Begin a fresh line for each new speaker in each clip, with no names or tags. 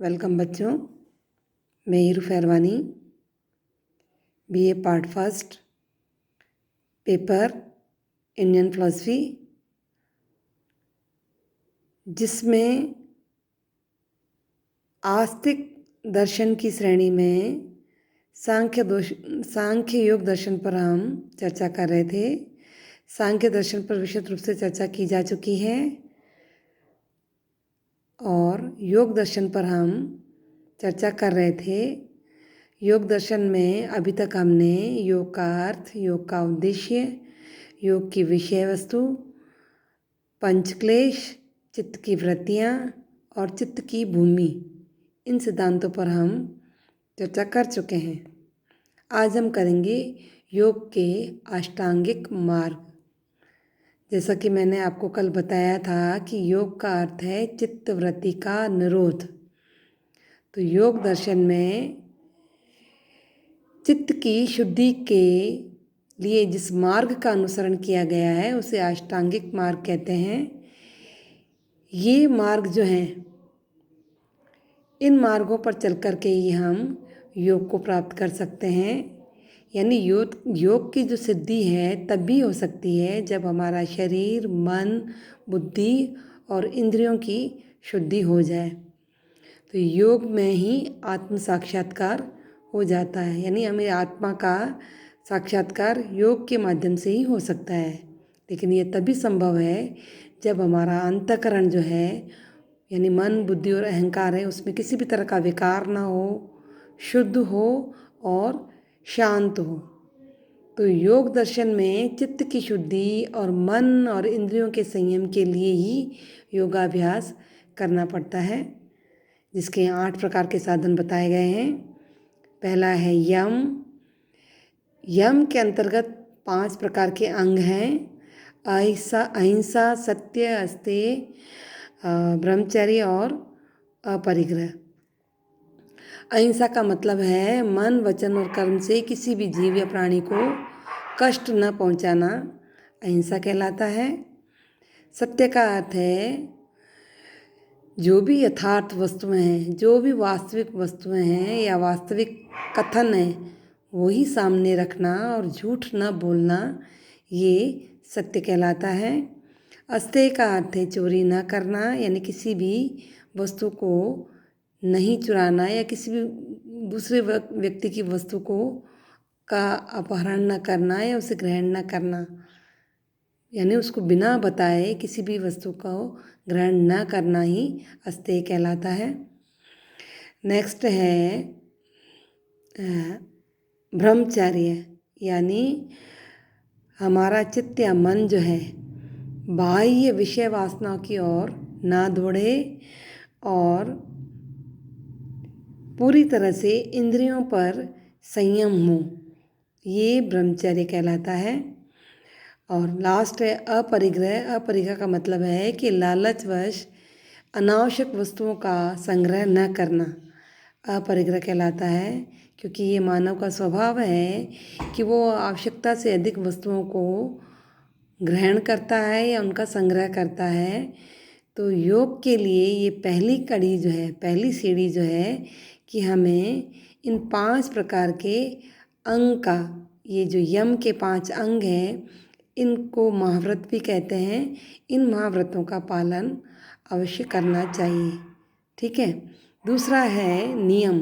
Welcome बच्चों, मैं Hiru Pherwani, BA part first, paper Indian philosophy, जिसमें आस्तिक दर्शन की श्रेणी में सांख्य योग दर्शन पर हम चर्चा कर रहे थे। सांख्य दर्शन पर विशद रूप से चर्चा की जा चुकी है और योग दर्शन पर हम चर्चा कर रहे थे। योग दर्शन में अभी तक हमने योग का अर्थ, योग का उद्देश्य, योग की विषय वस्तु, पंचक्लेश, चित्त की वृत्तियाँ और चित्त की भूमि, इन सिद्धांतों पर हम चर्चा कर चुके हैं। आज हम करेंगे योग के अष्टांगिक मार्ग। जैसा कि मैंने आपको कल बताया था कि योग का अर्थ है चित्त वृत्ति का निरोध। तो योग दर्शन में चित्त की शुद्धि के लिए जिस मार्ग का अनुसरण किया गया है उसे अष्टांगिक मार्ग कहते हैं। ये मार्ग जो हैं, इन मार्गों पर चल कर के ही हम योग को प्राप्त कर सकते हैं। यानी योग की जो सिद्धि है तभी हो सकती है जब हमारा शरीर, मन, बुद्धि और इंद्रियों की शुद्धि हो जाए। तो योग में ही आत्म साक्षात्कार हो जाता है, यानी हमें आत्मा का साक्षात्कार योग के माध्यम से ही हो सकता है। लेकिन ये तभी संभव है जब हमारा अंतःकरण जो है, यानी मन, बुद्धि और अहंकार है, उसमें किसी भी तरह का विकार ना हो, शुद्ध हो और शांत हो। तो योग दर्शन में चित्त की शुद्धि और मन और इंद्रियों के संयम के लिए ही योगाभ्यास करना पड़ता है, जिसके 8 प्रकार के साधन बताए गए हैं। पहला है यम। यम के अंतर्गत 5 प्रकार के अंग हैं: अहिंसा, सत्य, अस्तेय, ब्रह्मचर्य और अपरिग्रह। अहिंसा का मतलब है मन, वचन और कर्म से किसी भी जीव या प्राणी को कष्ट न पहुंचाना, अहिंसा कहलाता है। सत्य का अर्थ है जो भी यथार्थ वस्तुएं हैं, जो भी वास्तविक वस्तुएं हैं या वास्तविक कथन है, वही सामने रखना और झूठ न बोलना, ये सत्य कहलाता है। अस्तेय का अर्थ है चोरी न करना, यानी किसी भी वस्तु को नहीं चुराना या किसी भी दूसरे व्यक्ति की वस्तु का अपहरण न करना या उसे ग्रहण न करना, यानी उसको बिना बताए किसी भी वस्तु को ग्रहण न करना ही अस्तेय कहलाता है। नेक्स्ट है ब्रह्मचर्य, यानी हमारा चित्त या मन जो है बाह्य विषय वासनाओं की ओर ना दौड़े और पूरी तरह से इंद्रियों पर संयम हो, ये ब्रह्मचर्य कहलाता है। और लास्ट है अपरिग्रह। अपरिग्रह का मतलब है कि लालचवश अनावश्यक वस्तुओं का संग्रह न करना, अपरिग्रह कहलाता है। क्योंकि ये मानव का स्वभाव है कि वो आवश्यकता से अधिक वस्तुओं को ग्रहण करता है या उनका संग्रह करता है। तो योग के लिए ये पहली कड़ी जो है, पहली सीढ़ी जो है कि हमें इन 5 प्रकार के अंग का, ये जो यम के 5 अंग हैं, इनको महाव्रत भी कहते हैं, इन महाव्रतों का पालन अवश्य करना चाहिए। ठीक है। दूसरा है नियम।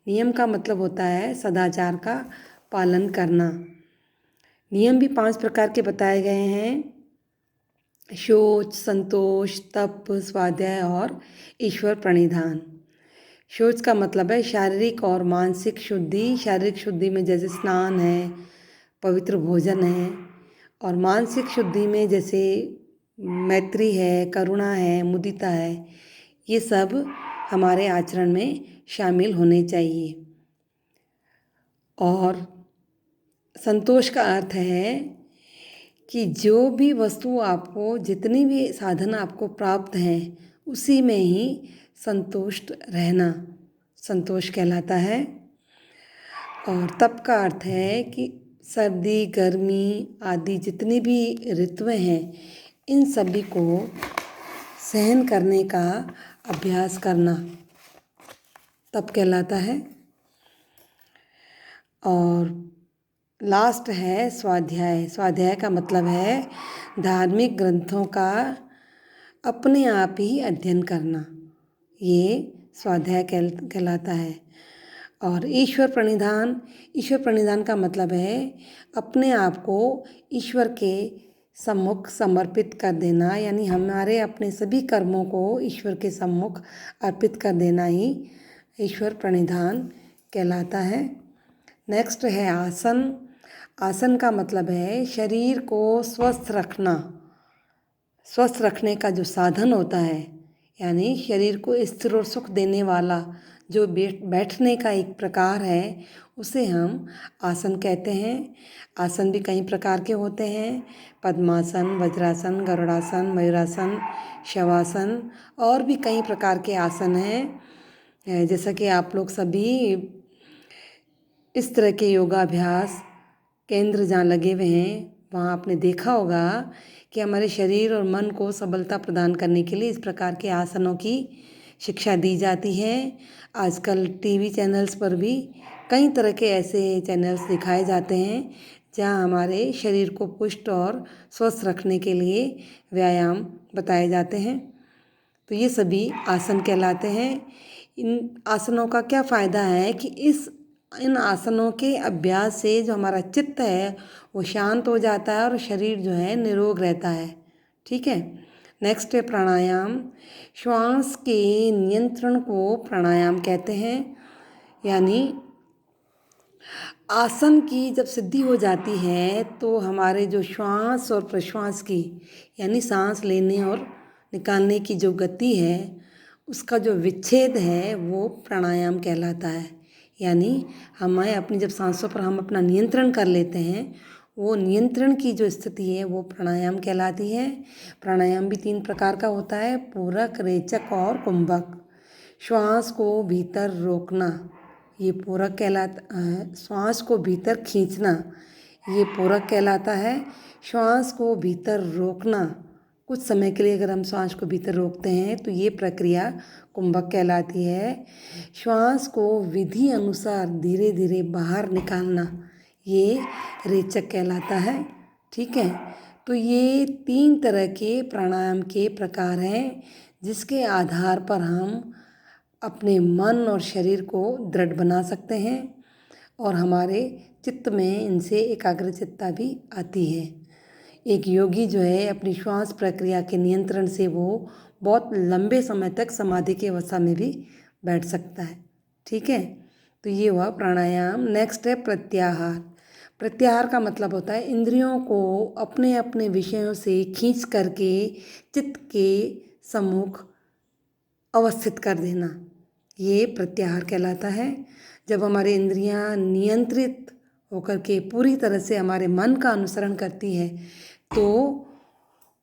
नियम का मतलब होता है सदाचार का पालन करना। नियम भी 5 प्रकार के बताए गए हैं: शौच, संतोष, तप, स्वाध्याय और ईश्वर प्रणिधान। शौच का मतलब है शारीरिक और मानसिक शुद्धि। शारीरिक शुद्धि में जैसे स्नान है, पवित्र भोजन है, और मानसिक शुद्धि में जैसे मैत्री है, करुणा है, मुदिता है, ये सब हमारे आचरण में शामिल होने चाहिए। और संतोष का अर्थ है कि जो भी वस्तु आपको, जितनी भी साधन आपको प्राप्त हैं, उसी में ही संतुष्ट रहना संतोष कहलाता है। और तप का अर्थ है कि सर्दी, गर्मी आदि जितनी भी ऋतुएं हैं, इन सभी को सहन करने का अभ्यास करना। तप कहलाता है। और लास्ट है स्वाध्याय। स्वाध्याय का मतलब है धार्मिक ग्रंथों का अपने आप ही अध्ययन करना, ये स्वाध्याय कहलाता है। और ईश्वर प्रणिधान का मतलब है अपने आप को ईश्वर के सम्मुख समर्पित कर देना, यानी हमारे अपने सभी कर्मों को ईश्वर के सम्मुख अर्पित कर देना ही ईश्वर प्रणिधान कहलाता है। नेक्स्ट है आसन। आसन का मतलब है शरीर को स्वस्थ रखना, स्वस्थ रखने का जो साधन होता है, यानी शरीर को स्थिर और सुख देने वाला जो बैठने का एक प्रकार है, उसे हम आसन कहते हैं। आसन भी कई प्रकार के होते हैं, पद्मासन, वज्रासन, गरुड़ासन, मयूरासन, शवासन, और भी कई प्रकार के आसन हैं। जैसा कि आप लोग सभी इस तरह के योगाभ्यास केंद्र जहाँ लगे हुए हैं, वहाँ आपने देखा होगा कि हमारे शरीर और मन को सबलता प्रदान करने के लिए इस प्रकार के आसनों की शिक्षा दी जाती है। आजकल टीवी चैनल्स पर भी कई तरह के ऐसे चैनल्स दिखाए जाते हैं जहाँ हमारे शरीर को पुष्ट और स्वस्थ रखने के लिए व्यायाम बताए जाते हैं। तो ये सभी आसन कहलाते हैं। इन आसनों का क्या फ़ायदा है कि इन आसनों के अभ्यास से जो हमारा चित्त है वो शांत हो जाता है और शरीर जो है निरोग रहता है। ठीक है। नेक्स्ट है प्राणायाम। श्वास के नियंत्रण को प्राणायाम कहते हैं, यानी आसन की जब सिद्धि हो जाती है तो हमारे जो श्वास और प्रश्वास की, यानी सांस लेने और निकालने की जो गति है, उसका जो विच्छेद है वो प्राणायाम कहलाता है। यानी हमें अपनी जब सांसों पर हम अपना नियंत्रण कर लेते हैं, वो नियंत्रण की जो स्थिति है वो प्राणायाम कहलाती है। प्राणायाम भी 3 प्रकार का होता है, पूरक, रेचक और कुंभक। श्वास को भीतर रोकना, ये पूरक कहलाता है। श्वास को भीतर खींचना, ये पूरक कहलाता है। श्वास को भीतर रोकना, कुछ समय के लिए अगर हम श्वास को भीतर रोकते हैं तो ये प्रक्रिया कुंभक कहलाती है। श्वास को विधि अनुसार धीरे धीरे बाहर निकालना, ये रेचक कहलाता है। ठीक है। तो ये 3 तरह के प्राणायाम के प्रकार हैं जिसके आधार पर हम अपने मन और शरीर को दृढ़ बना सकते हैं और हमारे चित्त में इनसे एकाग्रचित्ता भी आती है। एक योगी जो है अपनी श्वास प्रक्रिया के नियंत्रण से वो बहुत लंबे समय तक समाधि की अवस्था में भी बैठ सकता है। ठीक है। तो ये हुआ प्राणायाम। नेक्स्ट है प्रत्याहार। प्रत्याहार का मतलब होता है इंद्रियों को अपने अपने विषयों से खींच करके चित्त के सम्मुख अवस्थित कर देना, ये प्रत्याहार कहलाता है। जब हमारी इंद्रियां नियंत्रित होकर के पूरी तरह से हमारे मन का अनुसरण करती है तो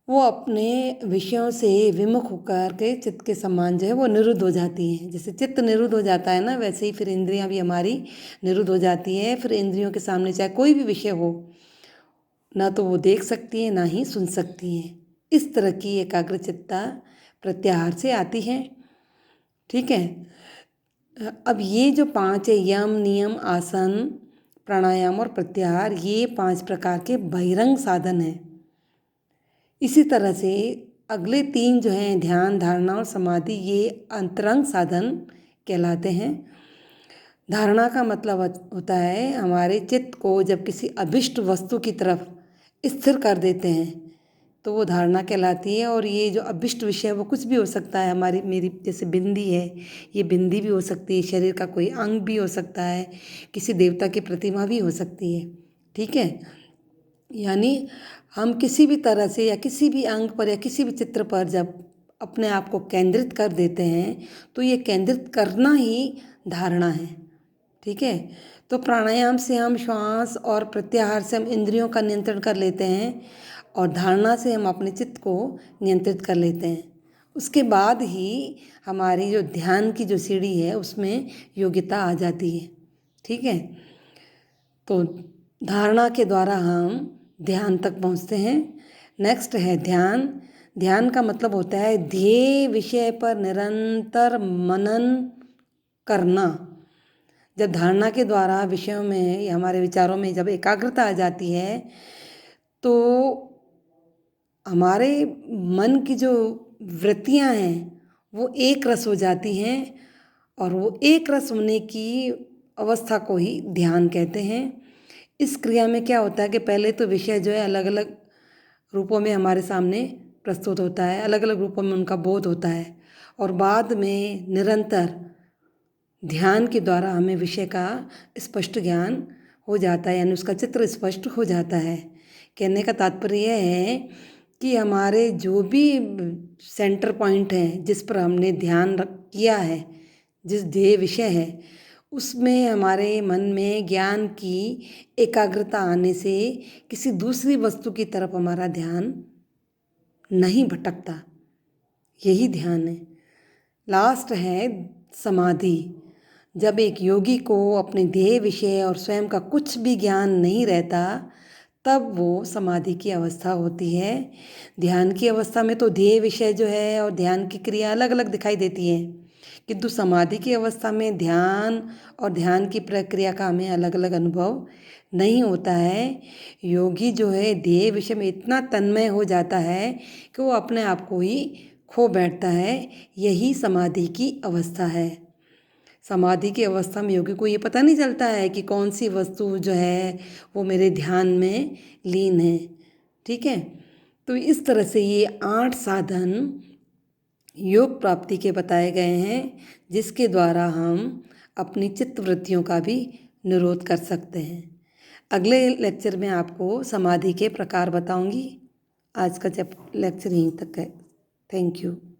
वो अपने विषयों से विमुख होकर के चित्त के समान जो है वो निरुद्ध हो जाती हैं। जैसे चित्त निरुद्ध हो जाता है ना, वैसे ही फिर इंद्रियां भी हमारी निरुद्ध हो जाती है। फिर इंद्रियों के सामने चाहे कोई भी विषय हो, ना तो वो देख सकती है ना ही सुन सकती हैं। इस तरह की एकाग्रचित्ता प्रत्याहार से आती है। ठीक है। अब ये जो 5 है, यम, नियम, आसन, प्राणायाम और प्रत्याहार, ये 5 प्रकार के बहिरंग साधन हैं। इसी तरह से अगले 3 जो हैं ध्यान, धारणा और समाधि, ये अंतरंग साधन कहलाते हैं। धारणा का मतलब होता है हमारे चित्त को जब किसी अभिष्ट वस्तु की तरफ स्थिर कर देते हैं तो वो धारणा कहलाती है। और ये जो अभिष्ट विषय वो कुछ भी हो सकता है, हमारी मेरी जैसे बिंदी है, ये बिंदी भी हो सकती है, शरीर का कोई अंग भी हो सकता है, किसी देवता की प्रतिमा भी हो सकती है। ठीक है। यानी हम किसी भी तरह से या किसी भी अंग पर या किसी भी चित्र पर जब अपने आप को केंद्रित कर देते हैं तो ये केंद्रित करना ही धारणा है। ठीक है। तो प्राणायाम से हम श्वास और प्रत्याहार से हम इंद्रियों का नियंत्रण कर लेते हैं और धारणा से हम अपने चित्त को नियंत्रित कर लेते हैं। उसके बाद ही हमारी जो ध्यान की जो सीढ़ी है उसमें योग्यता आ जाती है। ठीक है। तो धारणा के द्वारा हम ध्यान तक पहुंचते हैं। नेक्स्ट है ध्यान। ध्येय का मतलब होता है ध्येय विषय पर निरंतर मनन करना। जब धारणा के द्वारा विषयों में या हमारे विचारों में जब एकाग्रता आ जाती है तो हमारे मन की जो वृत्तियां हैं वो एक रस हो जाती हैं और वो एक रस होने की अवस्था को ही ध्यान कहते हैं। इस क्रिया में क्या होता है कि पहले तो विषय जो है अलग अलग रूपों में हमारे सामने प्रस्तुत होता है, अलग अलग रूपों में उनका बोध होता है और बाद में निरंतर ध्यान के द्वारा हमें विषय का स्पष्ट ज्ञान हो जाता है, यानी उसका चित्र स्पष्ट हो जाता है। कहने का तात्पर्य यह है कि हमारे जो भी सेंटर पॉइंट हैं जिस पर हमने ध्यान किया है, जिस ध्येय विषय है, उसमें हमारे मन में ज्ञान की एकाग्रता आने से किसी दूसरी वस्तु की तरफ हमारा ध्यान नहीं भटकता। यही ध्यान है। लास्ट है समाधि। जब एक योगी को अपने ध्येय विषय और स्वयं का कुछ भी ज्ञान नहीं रहता तब वो समाधि की अवस्था होती है। ध्यान की अवस्था में तो ध्येय विषय जो है और ध्यान की क्रिया अलग अलग दिखाई देती है, किंतु समाधि की अवस्था में ध्यान और ध्यान की प्रक्रिया का हमें अलग अलग अनुभव नहीं होता है। योगी जो है ध्येय विषय में इतना तन्मय हो जाता है कि वो अपने आप को ही खो बैठता है। यही समाधि की अवस्था है। समाधि की अवस्था में योगी को ये पता नहीं चलता है कि कौन सी वस्तु जो है वो मेरे ध्यान में लीन है। ठीक है, तो इस तरह से ये 8 साधन योग प्राप्ति के बताए गए हैं जिसके द्वारा हम अपनी चित्त वृत्तियों का भी निरोध कर सकते हैं। अगले लेक्चर में आपको समाधि के प्रकार बताऊंगी। आज का लेक्चर यहीं तक है। Thank you.